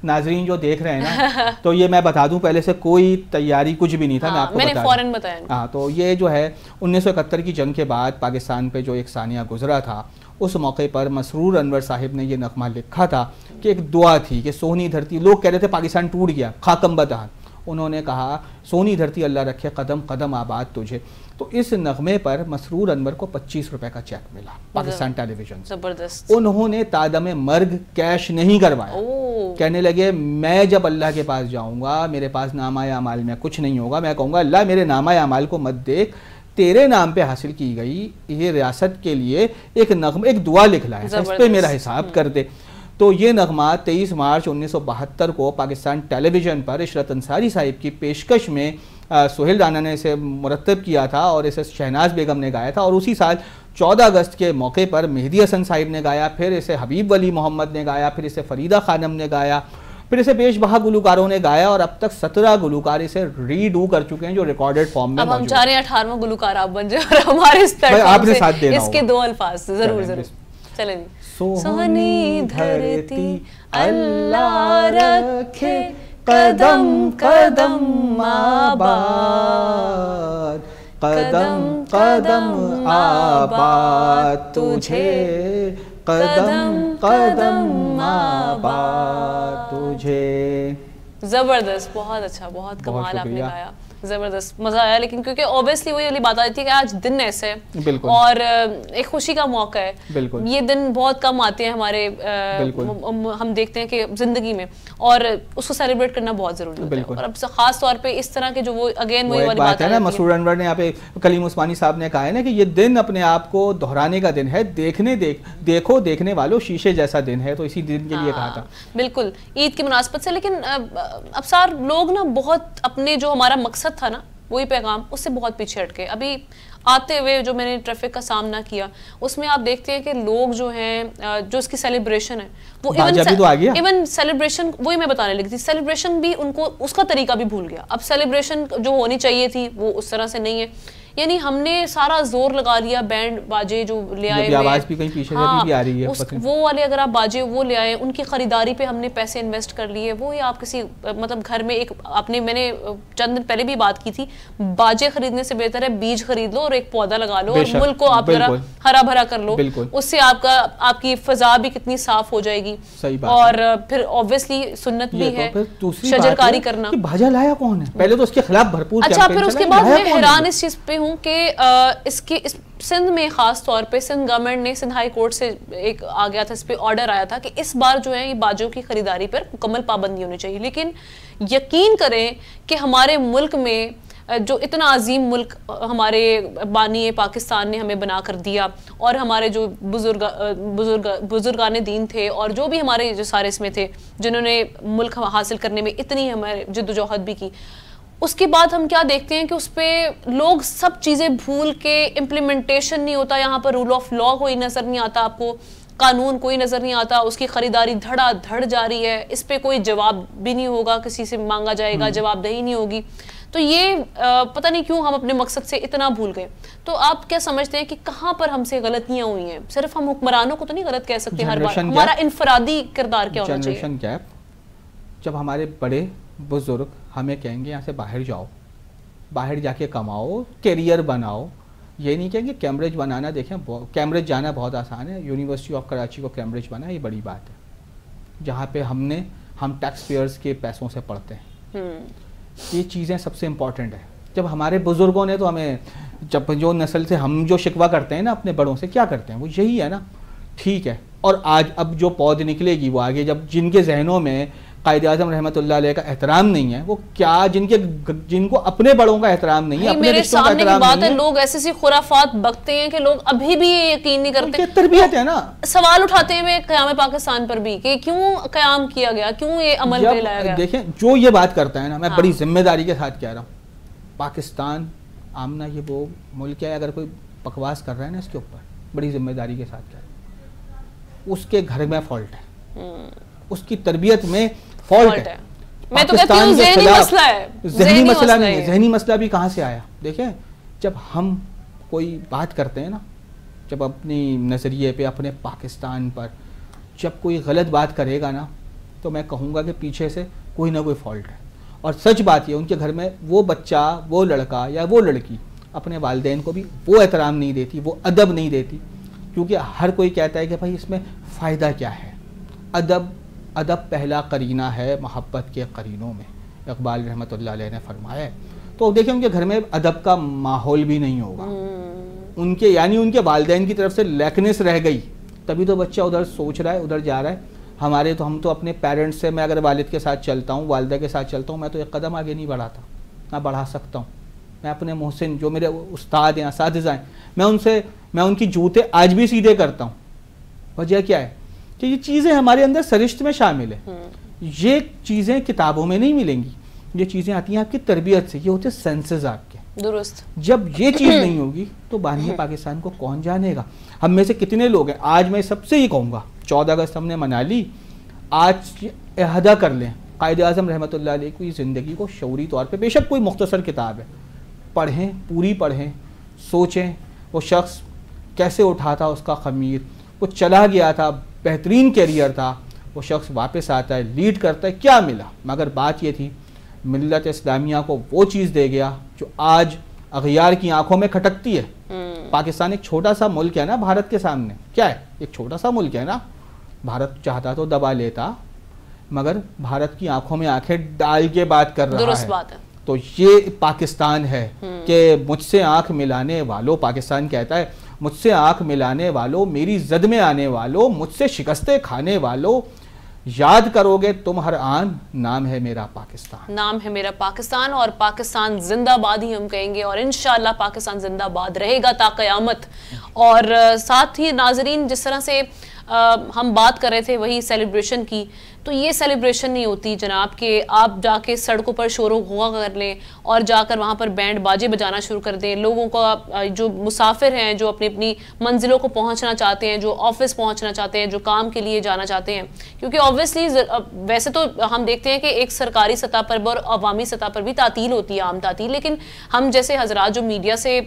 [SPEAKER 2] ناظرین جو دیکھ رہے ہیں نا تو یہ میں بتا دوں پہلے سے کوئی تیاری کچھ بھی نہیں تھا، میں آپ کو
[SPEAKER 1] میں نے فوراً بتایا.
[SPEAKER 2] ہاں تو یہ جو ہے 1971 کی جنگ کے بعد پاکستان پہ جو ایک ثانیہ گزرا تھا، اس موقع پر مسرور انور صاحب نے یہ نغمہ لکھا تھا کہ ایک دعا تھی کہ سونی دھرتی، لوگ کہہ رہے تھے پاکستان ٹوٹ گیا، خاکم بدہن، انہوں نے کہا سونی دھرتی اللہ رکھے قدم قدم آباد تجھے. تو اس نغمے پر مسرور انور کو 25 روپے کا چیک ملا پاکستان ٹیلی ویژن سے.
[SPEAKER 1] زبردست.
[SPEAKER 2] انہوں نے تادم مرگ کیش نہیں کروایا، کہنے لگے میں جب اللہ کے پاس جاؤں گا میرے پاس نامہ اعمال میں کچھ نہیں ہوگا، میں کہوں گا اللہ میرے نامہ اعمال کو مت دیکھ، تیرے نام پہ حاصل کی گئی یہ ریاست کے لیے ایک نغمہ، ایک دعا لکھ لایا، اس پہ میرا حساب کر دے. تو یہ نغمہ 23 مارچ 1972 کو پاکستان ٹیلی ویژن پر عشرت انصاری صاحب کی پیشکش میں سہیل رانا نے اسے مرتب کیا تھا اور اسے شہناز بیگم نے گایا تھا. اور اسی سال 14 اگست کے موقع پر مہدی حسن صاحب نے گایا، پھر اسے حبیب ولی محمد نے گایا، پھر اسے فریدہ خانم نے گایا، پھر اسے بیش بہا گلوکاروں نے گایا اور اب تک 17 گلوکار اسے ری ڈو کر چکے ہیں جو ریکارڈڈ فارم میں
[SPEAKER 1] اب ہم چاہ رہے ہیں 18واں گلوکار آپ بن جائے اور ہمارے اس پلیٹ فارم سے اس کے 2 الفاظ ضرور چلیں جی. سونی دھرتی اللہ رکھے قدم قدم آباد قدم قدم آباد تجھے قدم قدم آباد تجھے. زبردست, بہت اچھا, بہت کمال آپ نے گایا, زبردست, مزہ آیا. لیکن کیونکہ اوبیسلی وہی والی بات آتی ہے کہ آج دن ایسے ہے اور ایک خوشی کا موقع ہے, یہ دن بہت کم آتے ہیں ہمارے, ہم دیکھتے ہیں کہ زندگی میں, اور اس کو سیلیبریٹ کرنا بہت ضروری ہوتا ہے. اور اب خاص طور پہ اس طرح کے جو وہ اگین وہی والی بات ہے نا,
[SPEAKER 2] مسرور انور نے یہاں پہ کلیم عثمانی صاحب نے کہا ہے نا کہ یہ دن اپنے آپ کو دہرانے کا دن ہے, دیکھو دیکھنے والوں شیشے جیسا دن ہے, تو اسی دن کے لیے کہا تھا.
[SPEAKER 1] بالکل عید کی مناسبت سے. لیکن ابصار لوگ نا بہت اپنے جو ہمارا مقصد تھا نا وہی پیغام, اس سے بہت پیچھے ہٹ گئے. ابھی آتے ہوئے جو میں نے ٹریفک کا سامنا کیا اس میں آپ دیکھتے ہیں کہ لوگ جو ہیں جو اس کی سیلیبریشن ہے وہ ایون سیلیبریشن, وہی میں بتانے لگی تھی, سیلیبریشن بھی ان کو اس کا طریقہ بھی بھول گیا. اب سیلیبریشن جو ہونی چاہیے تھی وہ اس طرح سے نہیں ہے. یعنی ہم نے سارا زور لگا لیا, بینڈ باجے جو لے آئے,
[SPEAKER 2] آواز بھی کہیں پیچھے سے بھی آ رہی ہے,
[SPEAKER 1] وہ والے اگر آپ باجے وہ لے آئے, ان کی خریداری پہ ہم نے پیسے انویسٹ کر لیے. وہی آپ کسی مطلب گھر میں ایک میں نے چند دن پہلے بھی بات کی تھی, باجے خریدنے سے بہتر ہے بیج خرید لو اور ایک پودا لگا لو اور ملک کو آپ ذرا ہرا بھرا کر لو, اس سے آپ کی فضا بھی کتنی صاف ہو جائے گی. اور پھر obviously سنت بھی ہے شجرکاری کرنا.
[SPEAKER 2] باجا لایا کون ہے, پہلے تو اس کے خلاف بھرپور.
[SPEAKER 1] اچھا, پھر اس کے بعد میں حیران اس چیز پہ ہوں کہ اس سندھ میں خاص طور پہ سندھ گورنمنٹ نے, سندھ ہائی کورٹ سے ایک آ گیا تھا, اس پہ آرڈر آیا تھا کہ اس بار جو ہے یہ باجوں کی خریداری پر مکمل پابندی ہونی چاہیے. لیکن یقین کریں کہ ہمارے ملک میں جو اتنا عظیم ملک ہمارے بانی پاکستان نے ہمیں بنا کر دیا, اور ہمارے جو بزرگان دین تھے اور جو بھی ہمارے جو سارے اس میں تھے جنہوں نے ملک حاصل کرنے میں اتنی ہمارے جدوجہد بھی کی, اس کے بعد ہم کیا دیکھتے ہیں کہ اس پہ لوگ سب چیزیں بھول کے, امپلیمنٹیشن نہیں ہوتا یہاں پر, رول آف لا کوئی نظر نہیں آتا آپ کو, قانون کوئی نظر نہیں آتا, اس کی خریداری دھڑا دھڑ جاری ہے, اس پہ کوئی جواب بھی نہیں ہوگا, کسی سے مانگا جائے گا, جواب دہی نہیں ہوگی. تو یہ پتہ نہیں کیوں ہم اپنے مقصد سے اتنا بھول گئے. تو آپ کیا سمجھتے ہیں کہ کہاں پر ہم سے غلطیاں ہوئی ہیں؟ صرف ہم حکمرانوں کو تو نہیں غلط کہہ سکتے ہر بار, ہمارا انفرادی کردار کیا ہونا چاہیے؟
[SPEAKER 2] Generation gap. جب ہمارے بڑے بزرگ ہمیں کہیں گے یہاں سے باہر جاؤ, باہر جا کے کماؤ, کیریئر بناؤ, یہ نہیں کہیں گے کیمبرج بنانا, دیکھیں کیمبرج جانا بہت آسان ہے, یونیورسٹی آف کراچی کو کیمبرج بنا, یہ بڑی بات ہے, جہاں پہ ہم ٹیکس پیئرز کے پیسوں سے پڑھتے ہیں. یہ چیزیں سب سے امپورٹنٹ ہے. جب ہمارے بزرگوں نے تو ہمیں, جب جو نسل سے ہم جو شکوہ کرتے ہیں نا اپنے بڑوں سے, کیا کرتے ہیں وہ یہی ہے نا, ٹھیک ہے. اور آج اب جو پود نکلے گی وہ آگے, جب جن کے ذہنوں میں قائد اعظم رحمۃ اللہ علیہ کا احترام نہیں ہے, وہ کیا جن کو اپنے بڑوں کا احترام نہیں ہے, اپنے رشتوں کا احترام نہیں ہے,
[SPEAKER 1] لوگ ایسی خرافات بکتے ہیں کہ لوگ ابھی بھی یہ یقین نہیں کرتے.
[SPEAKER 2] تربیت ہے نا.
[SPEAKER 1] سوال اٹھاتے ہیں قیام پاکستان پر بھی کہ کیوں قیام کیا گیا, کیوں یہ عمل پہ لایا گیا.
[SPEAKER 2] دیکھیں جو یہ بات کرتا ہے نا, میں بڑی ذمہ داری کے ساتھ کہہ رہا ہوں, پاکستان آمنا یہ وہ ملک ہے, اگر کوئی بکواس کر رہا ہے نا اس کے اوپر, بڑی ذمہ داری کے ساتھ کہہ رہا ہوں, اس کے گھر میں فالٹ ہے, اس کی تربیت میں فالٹ ہے.
[SPEAKER 1] میں تو کہتی ہوں ذہنی مسئلہ ہے.
[SPEAKER 2] ذہنی مسئلہ نہیں ہے, ذہنی مسئلہ بھی کہاں سے آیا؟ دیکھیں جب ہم کوئی بات کرتے ہیں نا, جب اپنی نظریے پہ, اپنے پاکستان پر جب کوئی غلط بات کرے گا نا, تو میں کہوں گا کہ پیچھے سے کوئی نہ کوئی فالٹ ہے. اور سچ بات یہ, ان کے گھر میں وہ بچہ, وہ لڑکا یا وہ لڑکی اپنے والدین کو بھی وہ احترام نہیں دیتی, وہ ادب نہیں دیتی, کیونکہ ہر کوئی کہتا ہے کہ بھائی اس میں فائدہ کیا ہے. ادب پہلا قرینہ ہے محبت کے قرینوں میں, اقبال رحمۃ اللہ علیہ نے فرمایا ہے. تو دیکھیں ان کے گھر میں ادب کا ماحول بھی نہیں ہوگا, ان کے یعنی ان کے والدین کی طرف سے لیکنیس رہ گئی, تبھی تو بچہ ادھر سوچ رہا ہے, ادھر جا رہا ہے. ہم تو اپنے پیرنٹس سے, میں اگر والد کے ساتھ چلتا ہوں, والدہ کے ساتھ چلتا ہوں, میں تو ایک قدم آگے نہیں بڑھاتا, نہ بڑھا سکتا ہوں. میں اپنے محسن جو میرے استاد ہیں, اساتذہ ہیں, میں ان کی جوتے آج بھی سیدھے کرتا ہوں. وجہ کیا ہے کہ یہ چیزیں ہمارے اندر سرشت میں شامل ہیں. یہ چیزیں کتابوں میں نہیں ملیں گی, یہ چیزیں آتی ہیں آپ کی تربیت سے, یہ ہوتے سینسز آپ کے.
[SPEAKER 1] درست.
[SPEAKER 2] جب یہ چیز نہیں ہوگی تو بانی پاکستان کو کون جانے گا؟ ہم میں سے کتنے لوگ ہیں, آج میں سب سے ہی کہوں گا 14 اگست ہم نے منا لی, آج عہدہ کر لیں قائد اعظم رحمۃ اللہ علیہ کی زندگی کو شعوری طور پہ، بے شک کوئی مختصر کتاب ہے، پڑھیں، پوری پڑھیں، سوچیں وہ شخص کیسے اٹھا تھا اس کا خمیر، وہ چلا گیا تھا، بہترین کیریئر تھا، وہ شخص واپس آتا ہے، لیڈ کرتا ہے، کیا ملا؟ مگر بات یہ تھی ملت اسلامیہ کو وہ چیز دے گیا جو آج اغیار کی آنکھوں میں کھٹکتی ہے۔ پاکستان ایک چھوٹا سا ملک ہے نا بھارت کے سامنے، کیا ہے؟ ایک چھوٹا سا ملک ہے نا، بھارت چاہتا تو دبا لیتا، مگر بھارت کی آنکھوں میں آنکھیں ڈال کے بات کر رہا ہے۔
[SPEAKER 1] درست بات ہے۔
[SPEAKER 2] تو یہ پاکستان ہے کہ مجھ سے آنکھ ملانے والوں، پاکستان کہتا ہے مجھ سے آنکھ ملانے والوں، میری زد میں آنے والوں، مجھ سے شکستیں کھانے والوں، یاد کرو گے تم ہر آن، نام ہے میرا پاکستان،
[SPEAKER 1] نام ہے میرا پاکستان، اور پاکستان زندہ باد ہی ہم کہیں گے، اور انشاءاللہ پاکستان زندہ باد رہے گا تا قیامت۔ اور ساتھ ہی ناظرین، جس طرح سے ہم بات کر رہے تھے وہی سیلیبریشن کی، تو یہ سیلیبریشن نہیں ہوتی جناب کہ آپ جا کے سڑکوں پر شور و غوغا کر لیں اور جا کر وہاں پر بینڈ باجے بجانا شروع کر دیں، لوگوں کا جو مسافر ہیں، جو اپنی اپنی منزلوں کو پہنچنا چاہتے ہیں، جو آفس پہنچنا چاہتے ہیں، جو کام کے لیے جانا چاہتے ہیں، کیونکہ آبویسلی ویسے تو ہم دیکھتے ہیں کہ ایک سرکاری سطح پر اور عوامی سطح پر بھی تعطیل ہوتی ہے، عام تعطیل، لیکن ہم جیسے حضرات جو میڈیا سے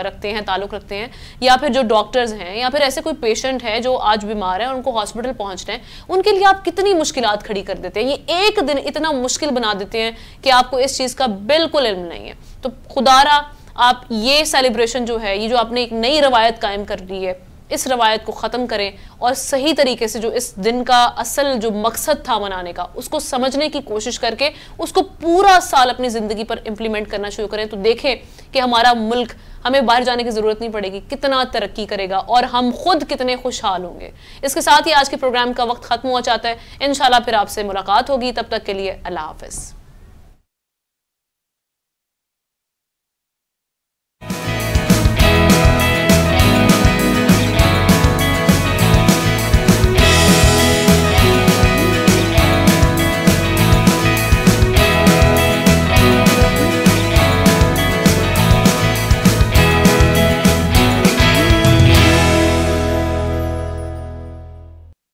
[SPEAKER 1] رکھتے ہیں، تعلق رکھتے ہیں، یا پھر جو ڈاکٹرز ہیں، یا پھر ایسے کوئی پیشنٹ ہے جو آج بیمار ہے اور ان کو ہاسپٹل پہنچنا ہے، ان کے لیے آپ کتنی مشکلات کھڑی کر دیتے ہیں، یہ ایک دن اتنا مشکل بنا دیتے ہیں کہ آپ کو اس چیز کا بالکل علم نہیں ہے۔ تو خدا را آپ یہ سیلیبریشن جو ہے، یہ جو آپ نے ایک نئی روایت قائم کر دی ہے، اس روایت کو ختم کریں اور صحیح طریقے سے جو اس دن کا اصل جو مقصد تھا منانے کا، اس کو سمجھنے کی کوشش کر کے اس کو پورا سال اپنی زندگی پر امپلیمنٹ کرنا شروع کریں، تو دیکھیں کہ ہمارا ملک، ہمیں باہر جانے کی ضرورت نہیں پڑے گی، کتنا ترقی کرے گا اور ہم خود کتنے خوشحال ہوں گے۔ اس کے ساتھ ہی آج کے پروگرام کا وقت ختم ہوا چاہتا ہے، انشاءاللہ پھر آپ سے ملاقات ہوگی، تب تک کے لیے اللہ حافظ۔